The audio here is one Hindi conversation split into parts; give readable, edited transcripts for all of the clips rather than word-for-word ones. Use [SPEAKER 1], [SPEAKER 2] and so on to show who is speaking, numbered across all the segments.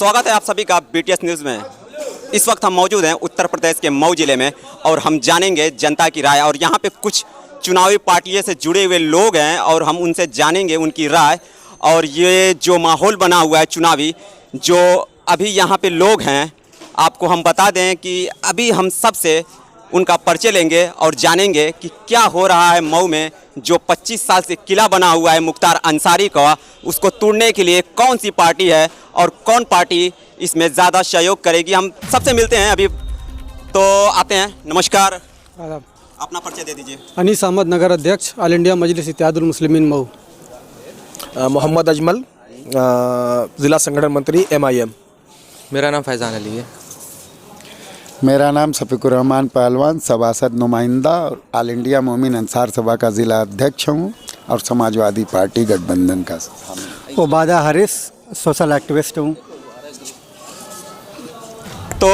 [SPEAKER 1] स्वागत है आप सभी का बीटीएस न्यूज़ में। इस वक्त हम मौजूद हैं उत्तर प्रदेश के मऊ जिले में और हम जानेंगे जनता की राय। और यहाँ पे कुछ चुनावी पार्टियों से जुड़े हुए लोग हैं और हम उनसे जानेंगे उनकी राय। और ये जो माहौल बना हुआ है चुनावी, जो अभी यहाँ पे लोग हैं, आपको हम बता दें कि अभी हम सबसे उनका परिचय लेंगे और जानेंगे कि क्या हो रहा है मऊ में। जो 25 साल से किला बना हुआ है मुख्तार अंसारी का, उसको तोड़ने के लिए कौन सी पार्टी है और कौन पार्टी इसमें ज़्यादा सहयोग करेगी, हम सबसे मिलते हैं अभी। तो आते हैं। नमस्कार, अपना परिचय दे दीजिए।
[SPEAKER 2] अनीस अहमद, नगर अध्यक्ष, ऑल इंडिया मजलिस इत्तेहादुल मुस्लिमीन मऊ।
[SPEAKER 3] मोहम्मद अजमल, ज़िला संगठन मंत्री MIM।
[SPEAKER 4] मेरा नाम फैज़ान अली है।
[SPEAKER 5] मेरा नाम शफीकुर रहमान पहलवान, सभासद नुमाइंदा और ऑल इंडिया मोमिन अंसार सभा का ज़िला अध्यक्ष हूँ और समाजवादी पार्टी गठबंधन का।
[SPEAKER 2] उबादा हारिस, सोशल एक्टिविस्ट हूँ।
[SPEAKER 1] तो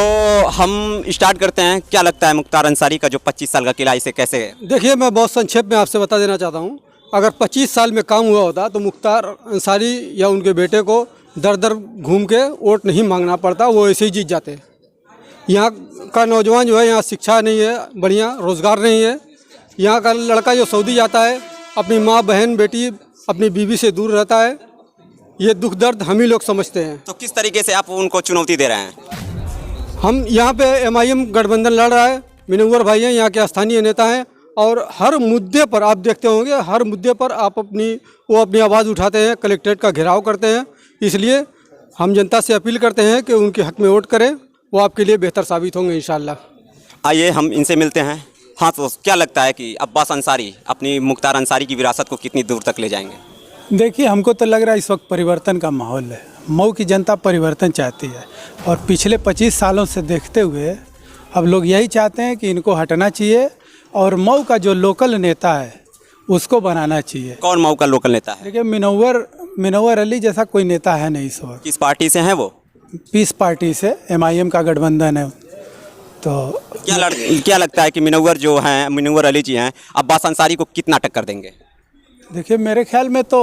[SPEAKER 1] हम स्टार्ट करते हैं। क्या लगता है मुख्तार अंसारी का जो 25 साल का किला, इसे कैसे?
[SPEAKER 2] देखिए, मैं बहुत संक्षेप में आपसे बता देना चाहता हूँ। अगर 25 साल में काम हुआ होता तो मुख्तार अंसारी या उनके बेटे को दर दर घूम के वोट नहीं मांगना पड़ता, वो ऐसे ही जीत जाते। यहाँ का नौजवान जो है, यहाँ शिक्षा नहीं है, बढ़िया रोज़गार नहीं है। यहाँ का लड़का जो सऊदी जाता है, अपनी माँ बहन बेटी अपनी बीवी से दूर रहता है। ये दुख दर्द हम ही लोग समझते हैं।
[SPEAKER 1] तो किस तरीके से आप उनको चुनौती दे रहे हैं?
[SPEAKER 2] हम यहाँ पे MIM गठबंधन लड़ रहा है। मिनव्वर भाई हैं, यहाँ के स्थानीय नेता हैं और हर मुद्दे पर आप देखते होंगे, हर मुद्दे पर आप अपनी आवाज़ उठाते हैं, कलेक्ट्रेट का घेराव करते हैं। इसलिए हम जनता से अपील करते हैं कि उनके हक में वोट करें, वो आपके लिए बेहतर साबित होंगे इंशाल्लाह।
[SPEAKER 1] आइए हम इनसे मिलते हैं। हाँ, तो क्या लगता है कि अब्बास अंसारी अपनी मुख्तार अंसारी की विरासत को कितनी दूर तक ले जाएंगे?
[SPEAKER 6] देखिए, हमको तो लग रहा है इस वक्त परिवर्तन का माहौल है। मऊ की जनता परिवर्तन चाहती है और पिछले 25 सालों से देखते हुए अब लोग यही चाहते हैं कि इनको हटना चाहिए और मऊ का जो लोकल नेता है उसको बनाना चाहिए।
[SPEAKER 1] कौन मऊ का लोकल नेता है?
[SPEAKER 6] देखिए, मिनव्वर अली जैसा कोई नेता है नहीं इस वक्त।
[SPEAKER 1] किस पार्टी से हैं वो?
[SPEAKER 6] पीस पार्टी से, MIM का गठबंधन है। तो
[SPEAKER 1] क्या लगता है कि मिनव्वर अली जी हैं, अब्बास अंसारी को कितना टक्कर देंगे?
[SPEAKER 6] देखिए, मेरे ख्याल में तो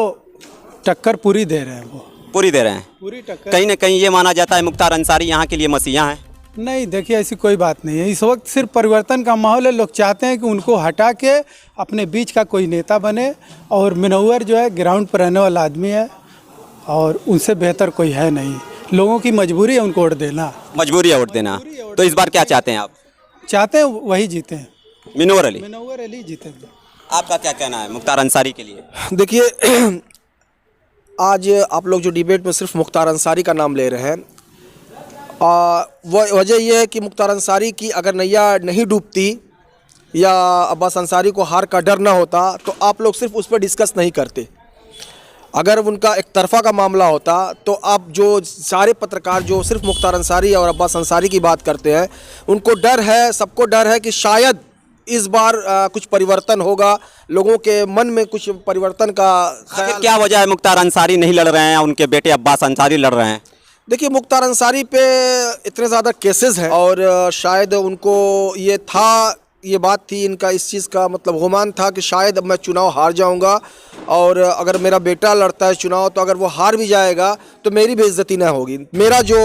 [SPEAKER 6] टक्कर पूरी दे रहे हैं। वो
[SPEAKER 1] पूरी दे रहे हैं?
[SPEAKER 6] पूरी टक्कर।
[SPEAKER 1] कहीं ना कहीं ये माना जाता है मुख्तार अंसारी यहाँ के लिए मसीहा हैं।
[SPEAKER 6] नहीं, देखिए, ऐसी कोई बात नहीं है। इस वक्त सिर्फ परिवर्तन का माहौल है। लोग चाहते हैं कि उनको हटा के अपने बीच का कोई नेता बने और मिनव्वर जो है ग्राउंड पर रहने वाला आदमी है और उनसे बेहतर कोई है नहीं। लोगों की मजबूरी है उनको वोट देना।
[SPEAKER 1] मजबूरी है वोट देना। तो इस बार क्या चाहते हैं आप?
[SPEAKER 6] चाहते हैं वही जीते हैं,
[SPEAKER 1] मिनव्वर
[SPEAKER 6] अली जीते।
[SPEAKER 1] आपका क्या कहना है मुख्तार अंसारी के लिए?
[SPEAKER 3] देखिए, आज आप लोग जो डिबेट में सिर्फ मुख्तार अंसारी का नाम ले रहे हैं, वजह यह है कि मुख्तार अंसारी की अगर नैया नहीं डूबती या अब्बास अंसारी को हार का डर ना होता तो आप लोग सिर्फ उस पर डिस्कस नहीं करते। अगर उनका एक तरफा का मामला होता तो आप जो सारे पत्रकार जो सिर्फ मुख्तार अंसारी और अब्बास अंसारी की बात करते हैं, उनको डर है, सबको डर है कि शायद इस बार कुछ परिवर्तन होगा, लोगों के मन में कुछ परिवर्तन का ख्याल।
[SPEAKER 1] क्या वजह है मुख्तार अंसारी नहीं लड़ रहे हैं, उनके बेटे अब्बास अंसारी लड़ रहे हैं?
[SPEAKER 3] देखिए, मुख्तार अंसारी पे इतने ज़्यादा केसेस हैं और शायद उनको ये बात थी, इनका इस चीज़ का मतलब गुमान था कि शायद अब मैं चुनाव हार जाऊंगा और अगर मेरा बेटा लड़ता है चुनाव तो अगर वो हार भी जाएगा तो मेरी बेइज्जती ना होगी, मेरा जो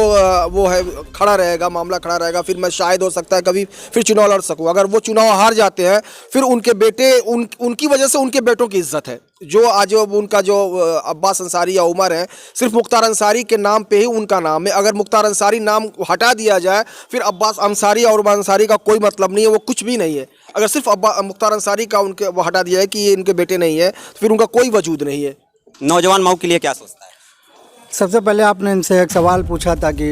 [SPEAKER 3] वो है खड़ा रहेगा, मामला खड़ा रहेगा, फिर मैं शायद हो सकता है कभी फिर चुनाव लड़ सकूँ। अगर वो चुनाव हार जाते हैं फिर उनके बेटे उनकी वजह से उनके बेटों की इज्जत है। जो आज उनका जो अब्बास अंसारी या उमर है, सिर्फ मुख्तार अंसारी के नाम पे ही उनका नाम है। अगर मुख्तार अंसारी नाम हटा दिया जाए फिर अब्बास अंसारी और उमर अंसारी का कोई मतलब नहीं है, वो कुछ भी नहीं है। अगर सिर्फ मुख्तार अंसारी का उनके वो हटा दिया है कि ये इनके बेटे नहीं है, तो फिर उनका कोई वजूद नहीं है।
[SPEAKER 1] नौजवान मऊ के लिए क्या सोचता है?
[SPEAKER 2] सबसे पहले आपने इनसे एक सवाल पूछा था कि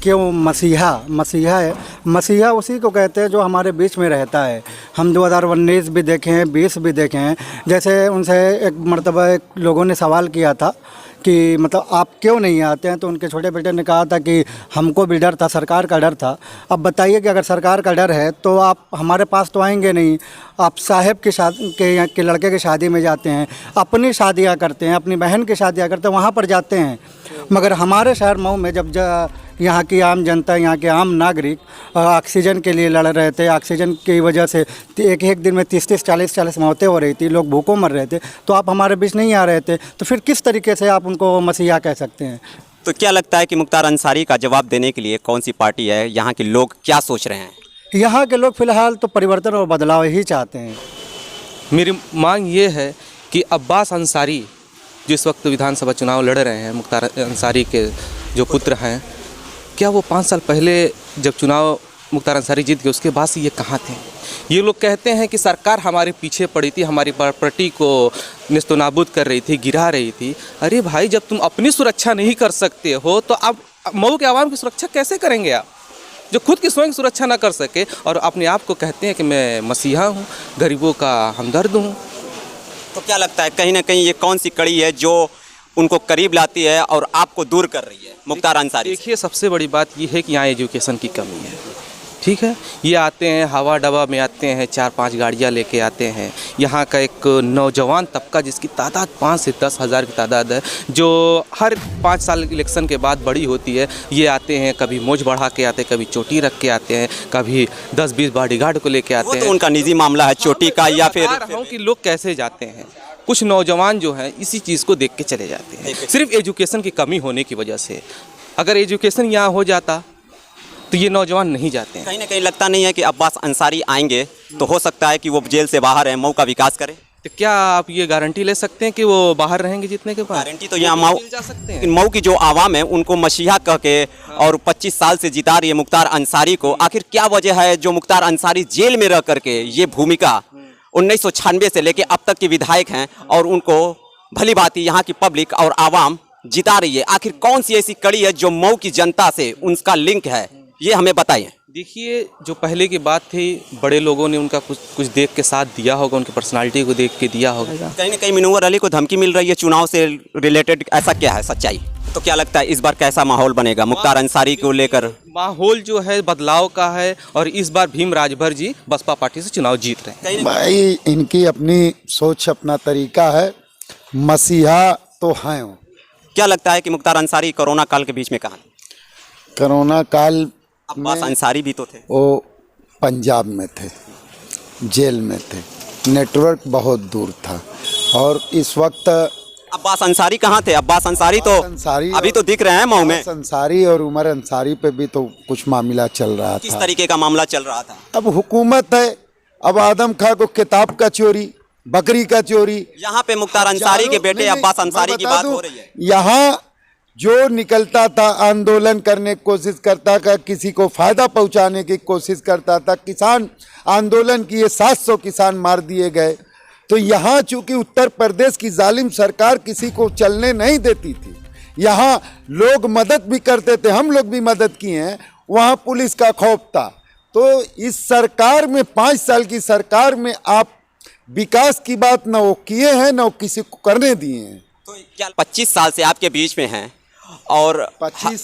[SPEAKER 2] क्यों मसीहा है। मसीहा उसी को कहते हैं जो हमारे बीच में रहता है। हम 2019 भी देखे हैं, 20 भी देखे हैं। जैसे उनसे एक मर्तबा लोगों ने सवाल किया था कि मतलब आप क्यों नहीं आते हैं, तो उनके छोटे बेटे ने कहा था कि हमको भी डर था, सरकार का डर था। अब बताइए कि अगर सरकार का डर है तो आप हमारे पास तो आएंगे नहीं। आप साहब के लड़के की शादी में जाते हैं, अपनी शादियां करते हैं, अपनी बहन की शादियां करते हैं, वहाँ पर जाते हैं। मगर हमारे शहर मऊ में जब यहाँ की आम जनता, यहाँ के आम नागरिक ऑक्सीजन के लिए लड़ रहे थे, ऑक्सीजन की वजह से एक दिन में 30-30, 40-40 मौतें हो रही थी, लोग भूखों मर रहे थे, तो आप हमारे बीच नहीं आ रहे थे, तो फिर किस तरीके से आप उनको मसीहा कह सकते हैं?
[SPEAKER 1] तो क्या लगता है कि मुख्तार अंसारी का जवाब देने के लिए कौन सी पार्टी है, यहाँ के लोग क्या सोच रहे हैं?
[SPEAKER 2] यहाँ के लोग फिलहाल तो परिवर्तन और बदलाव ही चाहते हैं।
[SPEAKER 4] मेरी मांग ये है कि अब्बास अंसारी जो इस वक्त विधानसभा चुनाव लड़ रहे हैं, मुख्तार अंसारी के जो पुत्र हैं, क्या वो 5 साल पहले जब चुनाव मुख्तार अंसारी जीत गए उसके बाद से ये कहाँ थे? ये लोग कहते हैं कि सरकार हमारे पीछे पड़ी थी, हमारी प्रॉपर्टी को नेस्तनाबूद कर रही थी, गिरा रही थी। अरे भाई, जब तुम अपनी सुरक्षा नहीं कर सकते हो तो अब मऊ के आवाम की सुरक्षा कैसे करेंगे आप, जो खुद की स्वयं सुरक्षा ना कर सके और अपने आप को कहते हैं कि मैं मसीहा हूँ, गरीबों का हमदर्द हूँ।
[SPEAKER 1] तो क्या लगता है कहीं ना कहीं ये कौन सी कड़ी है जो उनको करीब लाती है और आपको दूर कर रही है मुख्तार अंसारी से?
[SPEAKER 4] देखिए, सबसे बड़ी बात ये है कि यहाँ एजुकेशन की कमी है। ठीक है, ये आते हैं हवा डबा में आते हैं, 4-5 गाड़ियाँ लेके आते हैं। यहाँ का एक नौजवान तबका जिसकी तादाद 5 से 10 हज़ार की तादाद है, जो हर 5 साल इलेक्शन के बाद बड़ी होती है, ये आते हैं, कभी मोज बढ़ा के आते हैं, कभी चोटी रख के आते हैं, कभी 10-20 बॉडीगार्ड को लेके आते हैं।
[SPEAKER 1] तो उनका निजी मामला है चोटी का, या फिर
[SPEAKER 4] बता रहा हूँ कि लोग कैसे जाते हैं। कुछ नौजवान जो हैं इसी चीज़ को देख के चले जाते हैं, सिर्फ एजुकेशन की कमी होने की वजह से। अगर एजुकेशन यहाँ हो जाता तो ये नौजवान नहीं जाते हैं।
[SPEAKER 1] कहीं ना कहीं लगता नहीं है कि अब्बास अंसारी आएंगे तो हो सकता है कि वो जेल से बाहर है, मऊ का विकास करें?
[SPEAKER 4] तो क्या आप ये गारंटी ले सकते हैं कि वो बाहर रहेंगे जीतने के बाद?
[SPEAKER 1] गारंटी तो यहाँ मऊ
[SPEAKER 4] जा सकते हैं।
[SPEAKER 1] मऊ की जो आवाम है उनको मसीहा कह के और 25 साल से जिता रही है मुख्तार अंसारी को। आखिर क्या वजह है जो मुख्तार अंसारी जेल में रह करके ये भूमिका 1996 से लेके अब तक के विधायक हैं और उनको भली भांति यहाँ की पब्लिक और आवाम जिता रही है? आखिर कौन सी ऐसी कड़ी है जो मऊ की जनता से उनका लिंक है, ये हमें बताइए।
[SPEAKER 4] देखिए, जो पहले की बात थी, बड़े लोगों ने उनका कुछ देख के साथ दिया होगा, उनकी पर्सनालिटी को देख के दिया होगा।
[SPEAKER 1] कहीं ना कहीं मुनव्वर अली को धमकी मिल रही है चुनाव से रिलेटेड, ऐसा क्या है सच्चाई? तो क्या लगता है इस बार कैसा माहौल बनेगा मुख्तार अंसारी को लेकर?
[SPEAKER 4] माहौल जो है बदलाव का है और इस बार भीम राजभर जी बसपा पार्टी से चुनाव जीत रहे हैं।
[SPEAKER 5] भाई, इनकी अपनी सोच, अपना तरीका है, मसीहा तो हैं वो।
[SPEAKER 1] क्या लगता है कि मुख्तार अंसारी कोरोना काल के बीच में कहाँ थे?
[SPEAKER 5] कोरोना काल
[SPEAKER 1] अब्बास अंसारी भी तो थे।
[SPEAKER 5] वो पंजाब में थे, जेल में थे, नेटवर्क बहुत दूर था। और इस वक्त
[SPEAKER 1] अब्बास अंसारी कहाँ थे? अब्बास अंसारी तो अभी तो दिख रहे हैं मऊ में।
[SPEAKER 5] अंसारी और उमर अंसारी पे भी तो कुछ मामला चल रहा
[SPEAKER 1] किस
[SPEAKER 5] था।
[SPEAKER 1] तरीके का मामला चल रहा था?
[SPEAKER 5] अब हुकूमत है, अब आदम खां को किताब का चोरी, बकरी का चोरी।
[SPEAKER 1] यहाँ पे मुख्तार अंसारी के बेटे
[SPEAKER 5] नहीं,
[SPEAKER 1] अब्बास अंसारी
[SPEAKER 5] मैं
[SPEAKER 1] की
[SPEAKER 5] बता
[SPEAKER 1] बात
[SPEAKER 5] दूं,
[SPEAKER 1] हो रही है।
[SPEAKER 5] यहाँ जो निकलता था आंदोलन करने की कोशिश करता था, किसी को फायदा पहुंचाने की कोशिश करता था, किसान आंदोलन किए, 700 किसान मार दिए गए। तो यहाँ चूंकि उत्तर प्रदेश की जालिम सरकार किसी को चलने नहीं देती थी, यहाँ लोग मदद भी करते थे, हम लोग भी मदद किए हैं, वहाँ पुलिस का खौफ था। तो इस सरकार में, 5 साल की सरकार में आप विकास की बात न वो किए हैं, न वो किसी को करने दिए हैं।
[SPEAKER 1] तो क्या 25 साल से आपके बीच में हैं और
[SPEAKER 5] 25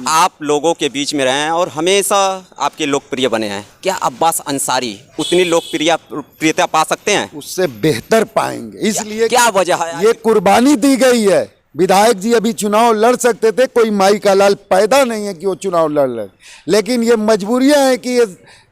[SPEAKER 1] आप लोगों के बीच में रहे हैं और हमेशा आपके लोकप्रिय बने हैं, क्या अब्बास अंसारी उतनी लोकप्रियता पा सकते हैं?
[SPEAKER 5] उससे बेहतर पाएंगे, इसलिए
[SPEAKER 1] क्या वजह है?
[SPEAKER 5] ये कुर्बानी दी गई है। विधायक जी अभी चुनाव लड़ सकते थे, कोई माई का लाल पैदा नहीं है कि वो चुनाव लड़ ले, लेकिन ये मजबूरियां हैं कि ये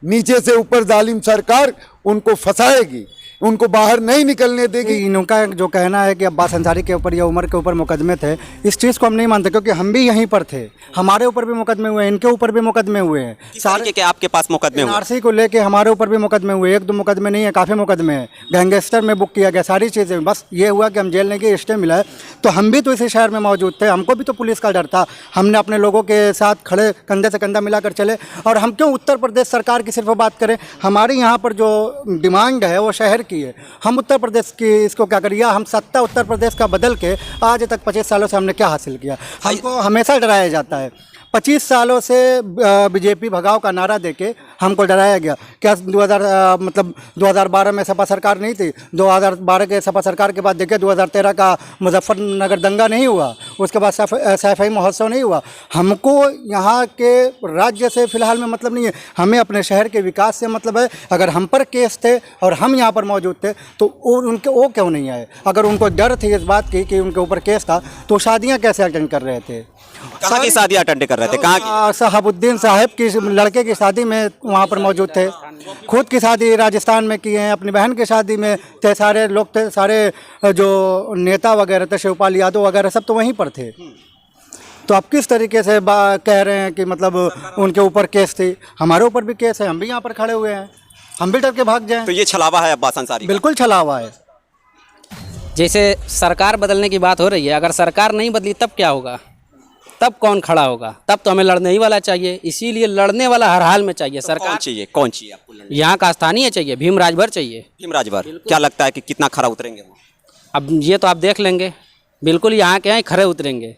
[SPEAKER 5] नीचे से ऊपर जालिम सरकार उनको फंसाएगी, उनको बाहर नहीं निकलने देगी।
[SPEAKER 2] इनका जो कहना है कि अब्बास अंसारी के ऊपर या उमर के ऊपर मुकदमे थे, इस चीज़ को हम नहीं मानते, क्योंकि हम भी यहीं पर थे, हमारे ऊपर भी मुकदमे हुए हैं, इनके ऊपर भी मुकदमे हुए हैं।
[SPEAKER 1] सारे के आपके पास मुकदमे हुए?
[SPEAKER 2] एनआरसी को लेके हमारे ऊपर भी मुकदमे हुए, 1-2 मुकदमे नहीं है, काफ़ी मुकदमे हैं। गैंगस्टर में बुक किया गया, सारी चीज़ें। बस ये हुआ कि हम जेल नहीं गए, स्टे मिला है, तो हम भी तो इसी शहर में मौजूद थे, हमको भी तो पुलिस का डर था। हमने अपने लोगों के साथ खड़े, कंधे से कंधा मिलाकर चले। और हम क्यों उत्तर प्रदेश सरकार की सिर्फ बात करें? हमारी यहाँ पर जो डिमांड है वो शहर की है। हम उत्तर प्रदेश की इसको क्या करिए, हम सत्ता उत्तर प्रदेश का बदल के आज तक 25 सालों से हमने क्या हासिल किया? हमको हमेशा डराया जाता है। 25 सालों से बीजेपी भगाओ का नारा देके हमको डराया गया। क्या 2012 में सपा सरकार नहीं थी? 2012 के सपा सरकार के बाद देखिए 2013 का मुजफ्फरनगर दंगा नहीं हुआ, उसके बाद सैफई महोत्सव नहीं हुआ। हमको यहाँ के राज्य से फ़िलहाल में मतलब नहीं है, हमें अपने शहर के विकास से मतलब है। अगर हम पर केस थे और हम यहाँ पर मौजूद थे तो वो क्यों नहीं आए? अगर उनको डर थी इस बात की कि उनके ऊपर केस था तो शादियाँ कैसे अटेंड कर रहे थे?
[SPEAKER 1] कहाँ की शादियाँ अटेंड कर रहे थे? कहाँ की?
[SPEAKER 2] शहाबुद्दीन साहब की लड़के की शादी में वहाँ पर मौजूद थे। खुद की शादी राजस्थान में की है, अपनी बहन की शादी में थे, सारे लोग थे, सारे जो नेता वगैरह थे, शिवपाल यादव वगैरह सब तो वहीं पर थे। तो आप किस तरीके से कह रहे हैं कि मतलब उनके ऊपर केस थी? हमारे ऊपर भी केस है, हम भी यहाँ पर खड़े हुए हैं, हम भी डर के भाग जाएं।
[SPEAKER 1] तो ये छलावा है अब्बास अंसारी का।
[SPEAKER 2] बिल्कुल छलावा है।
[SPEAKER 7] जैसे सरकार बदलने की बात हो रही है, अगर सरकार नहीं बदली तब क्या होगा? तब कौन खड़ा होगा? तब तो हमें लड़ने ही वाला चाहिए, इसीलिए लड़ने वाला हर हाल में चाहिए।
[SPEAKER 1] तो
[SPEAKER 7] सरकार
[SPEAKER 1] कौन चाहिए आपको लड़ने?
[SPEAKER 7] यहाँ का स्थानीय चाहिए, भीम राजभर चाहिए।
[SPEAKER 1] भीम राजभर क्या लगता है कि कितना खरा उतरेंगे वो?
[SPEAKER 7] अब ये तो आप देख लेंगे, बिल्कुल यहाँ के हैं खड़े उतरेंगे।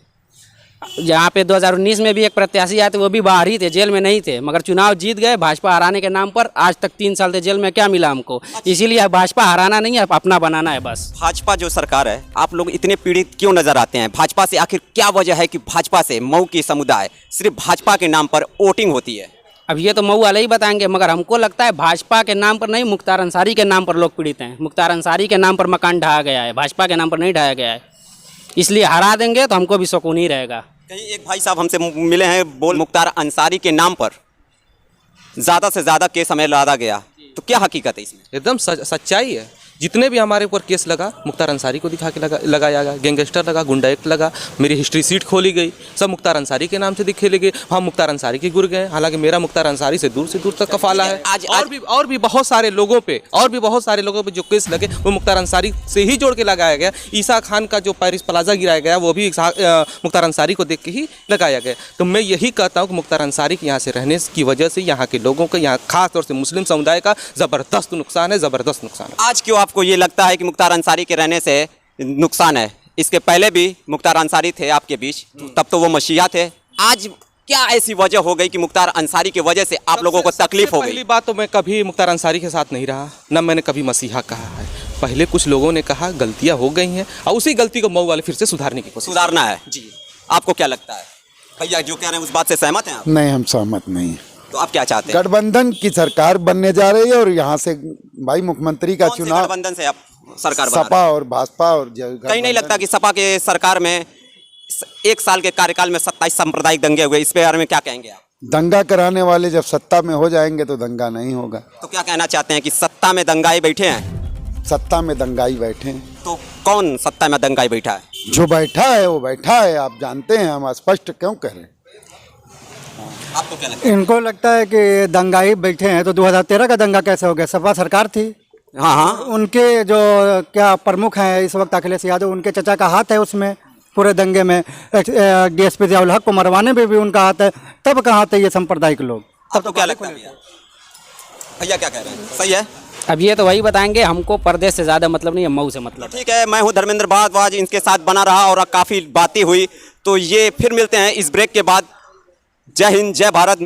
[SPEAKER 7] यहाँ पे 2019 में भी एक प्रत्याशी आए थे, वो भी बाहर ही थे, जेल में नहीं थे, मगर चुनाव जीत गए भाजपा हराने के नाम पर। आज तक 3 साल थे जेल में, क्या मिला हमको? इसीलिए भाजपा हराना नहीं है, अपना बनाना है बस।
[SPEAKER 1] भाजपा जो सरकार है, आप लोग इतने पीड़ित क्यों नजर आते हैं भाजपा से? आखिर क्या वजह है कि भाजपा से मऊ की समुदाय सिर्फ भाजपा के नाम पर वोटिंग होती है?
[SPEAKER 7] अब ये तो मऊ वाले ही बताएंगे, मगर हमको लगता है भाजपा के नाम पर नहीं, मुख्तार अंसारी के नाम पर लोग पीड़ित हैं। मुख्तार अंसारी के नाम पर मकान ढाया गया है, भाजपा के नाम पर नहीं ढाया गया है। इसलिए हरा देंगे तो हमको भी सुकून ही रहेगा।
[SPEAKER 1] कहीं एक भाई साहब हमसे मिले हैं, बोल मुख्तार अंसारी के नाम पर ज़्यादा से ज़्यादा केस हमें लादा गया, तो क्या हकीकत है इसमें?
[SPEAKER 4] एकदम सच्चाई है। जितने भी हमारे ऊपर केस लगा, मुख्तार अंसारी को दिखा के लगाया गया। गैंगस्टर लगा, गुंडा एक्ट लगा, मेरी हिस्ट्री सीट खोली गई, सब मुख्तार अंसारी के नाम से खेले गए। हम मुख्तार अंसारी के गुर गए, हालांकि मेरा मुख्तार अंसारी से दूर तक कफाला है। और भी बहुत सारे लोगों पे जो केस लगे वो मुख्तार अंसारी से ही जोड़ के लगाया गया। ईसा खान का जो पेरिस प्लाजा गिराया गया वो भी मुख्तार अंसारी को देख के ही लगाया गया। तो मैं यही कहता हूँ कि मुख्तार अंसारी के यहाँ से रहने की वजह से यहाँ के लोगों का, यहाँ खास तौर से मुस्लिम समुदाय का ज़बरदस्त नुकसान है, ज़बरदस्त नुकसान है।
[SPEAKER 1] आज क्यों आपको ये लगता है कि मुख्तार अंसारी के रहने से नुकसान है? इसके पहले भी मुख्तार अंसारी थे आपके बीच, तब तो वो मसीहा थे। आज क्या ऐसी वजह हो गई कि मुख्तार अंसारी की वजह से आप लोगों को तकलीफ हो गई?
[SPEAKER 4] पहली बात तो मैं कभी मुख्तार अंसारी के साथ नहीं रहा, ना मैंने कभी मसीहा कहा है। पहले कुछ लोगों ने कहा गलतियां हो गई हैं और उसी गलती को मऊ वाले फिर से सुधारने की कोशिश
[SPEAKER 1] सुधारना है जी। आपको क्या लगता है? भैया जो कह रहे हैं उस बात से सहमत हैं आप?
[SPEAKER 5] नहीं, हम सहमत नहीं हैं।
[SPEAKER 1] तो आप क्या चाहते हैं?
[SPEAKER 5] गठबंधन की सरकार बनने जा रही है और यहाँ से भाई मुख्यमंत्री का
[SPEAKER 1] कौन से
[SPEAKER 5] चुनाव
[SPEAKER 1] गठबंधन से आप सरकार बना रहे
[SPEAKER 5] सपा और भाजपा और
[SPEAKER 1] कहीं नहीं लगता कि सपा के सरकार में 1 साल के कार्यकाल में 27 सांप्रदायिक दंगे हुए, इस बारे में क्या कहेंगे आप?
[SPEAKER 5] दंगा कराने वाले जब सत्ता में हो जाएंगे तो दंगा नहीं होगा।
[SPEAKER 1] तो क्या कहना चाहते हैं कि सत्ता में दंगाई बैठे हैं?
[SPEAKER 5] सत्ता में दंगाई बैठे हैं।
[SPEAKER 1] तो कौन सत्ता में दंगाई बैठा है?
[SPEAKER 5] जो बैठा है वो बैठा है, आप जानते हैं, हम स्पष्ट क्यों कह रहे हैं?
[SPEAKER 1] आपको क्या लगता है?
[SPEAKER 2] इनको लगता है कि दंगाई बैठे हैं, तो 2013 का दंगा कैसे हो गया? सपा सरकार थी।
[SPEAKER 1] हाँ,
[SPEAKER 2] उनके जो क्या प्रमुख हैं इस वक्त अखिलेश यादव, उनके चचा का हाथ है उसमें पूरे दंगे में। डीएसपी ज़ियाउल हक को मरवाने में भी उनका हाथ है। तब कहाँ थे ये सांप्रदायिक लोग?
[SPEAKER 1] आपको क्या लगता है भैया क्या कह रहे हैं? सही है?
[SPEAKER 7] अब ये तो वही बताएंगे, हमको प्रदेश से ज़्यादा मतलब नहीं है, मऊ से मतलब।
[SPEAKER 1] ठीक है, मैं हूँ धर्मेंद्र भारद्वाज, इनके साथ बना रहा और काफ़ी बातें हुई। तो ये फिर मिलते हैं इस ब्रेक के बाद। जय हिंद, जय भारत।